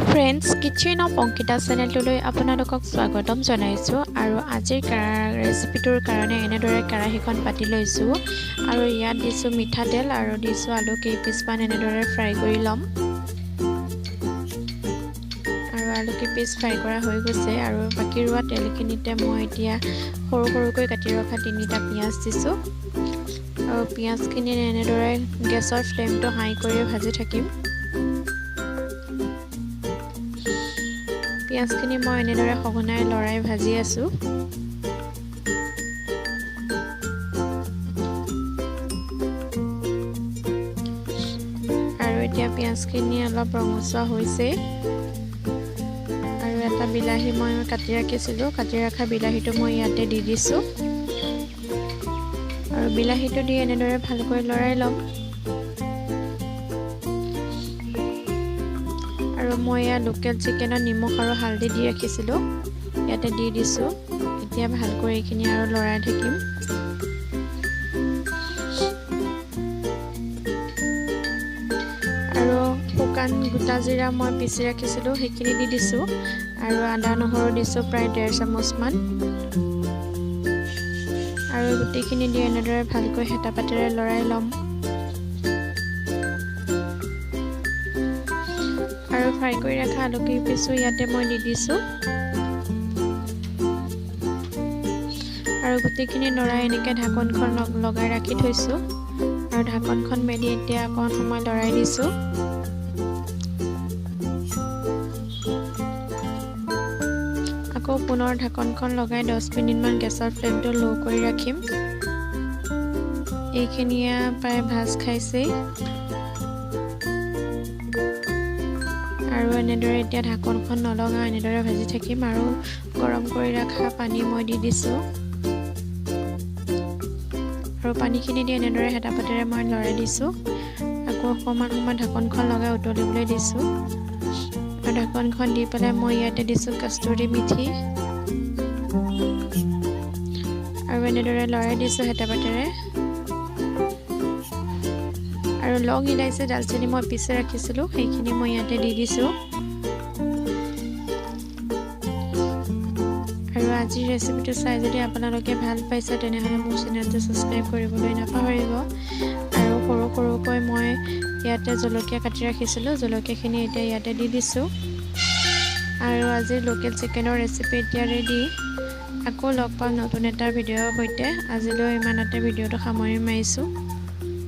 Friends kitchen of Ankita চেনেলটোলৈ আপোনালোকক স্বাগতম জনাইছোঁ আৰু আজিৰ ৰেচিপিটোৰ কাৰণে এনেদৰে কেৰাহীখন পাতি লৈছোঁ আৰু ইয়াত দিছোঁ মিঠাতেল আৰু দিছোঁ আলু কেইপিচমান এনেদৰে ফ্ৰাই কৰি ল'ম আৰু আলু কেইপিচ ফ্ৰাই কৰা হৈ গৈছে আৰু বাকী ৰোৱা তেলখিনিতে মই এতিয়া সৰু সৰুকৈ কাটি ৰখা 3টা পিঁয়াজ দিছোঁ আৰু পিঁয়াজখিনি এনেদৰে গেছৰ ফ্লেমটো হাই কৰি ভাজি থাকিম। পিঁয়াজখিনি মই এনেদৰে সঘনাই লৰাই ভাজি আছোঁ আৰু এতিয়া পিঁয়াজখিনি অলপ ৰঙচুৱা হৈছে আৰু এটা বিলাহী মই কাটি ৰখা বিলাহীটো মই ইয়াতে দি দিছোঁ আৰু বিলাহীটো দি এনেদৰে ভালকৈ লৰাই ল'ম আৰু মই ইয়াত লোকেল চিকেনত নিমখ আৰু হালধি দি ৰাখিছিলোঁ ইয়াতে দি দিছোঁ। এতিয়া ভালকৈ এইখিনি আৰু লৰাই থাকিম আৰু শুকান গোটা জিৰা মই পিচি ৰাখিছিলোঁ সেইখিনি দি দিছোঁ আৰু আদা নহৰু দিছোঁ প্ৰায় 1.5 চামুচমান আৰু গোটেইখিনি দি এনেদৰে ভালকৈ হেতা পাতেৰে লৰাই ল'ম আৰু ফ্ৰাই কৰি ৰখা আলু কেইপিচো ইয়াতে মই দি দিছোঁ আৰু গোটেইখিনি লৰাই এনেকৈ ঢাকনখন লগাই ৰাখি থৈছোঁ আৰু ঢাকনখন মেলি এতিয়া অকণ সময় লৰাই দিছোঁ আকৌ পুনৰ ঢাকনখন লগাই 10 মিনিটমান গেছৰ ফ্লেমটো ল' কৰি ৰাখিম। এইখিনিয়ে প্ৰায় ভাজ খাইছেই আৰু এনেদৰে এতিয়া ঢাকনখন নলগাওঁ এনেদৰে ভাজি থাকিম আৰু গৰম কৰি ৰখা পানী মই দি দিছোঁ আৰু পানীখিনি দি এনেদৰে হেতা পাতেৰে মই লৰাই দিছোঁ আকৌ অকণমান সময় ঢাকনখন লগাই উতলিবলৈ দিছোঁ আৰু ঢাকনখন দি পেলাই মই ইয়াতে দিছোঁ কষ্টুৰি মেথি আৰু এনেদৰে লৰাই দিছোঁ হেতা পাতেৰে আৰু লং ইলাইচি দালচেনি মই পিচি ৰাখিছিলোঁ সেইখিনি মই ইয়াতে দি দিছোঁ আৰু আজিৰ ৰেচিপিটো চাই যদি আপোনালোকে ভাল পাইছে তেনেহ'লে মোৰ চেনেলটো ছাবস্ক্ৰাইব কৰিবলৈ নাপাহৰিব আৰু সৰু সৰুকৈ মই ইয়াতে জলকীয়া কাটি ৰাখিছিলোঁ জলকীয়াখিনি এতিয়া ইয়াতে দি দিছোঁ আৰু আজিৰ লোকেল চিকেনৰ ৰেচিপি এতিয়া ৰেডি। আকৌ লগ পাম নতুন এটা ভিডিঅ'ৰ সৈতে। আজিলৈ ইমানতে ভিডিঅ'টো সামৰি মাৰিছোঁ।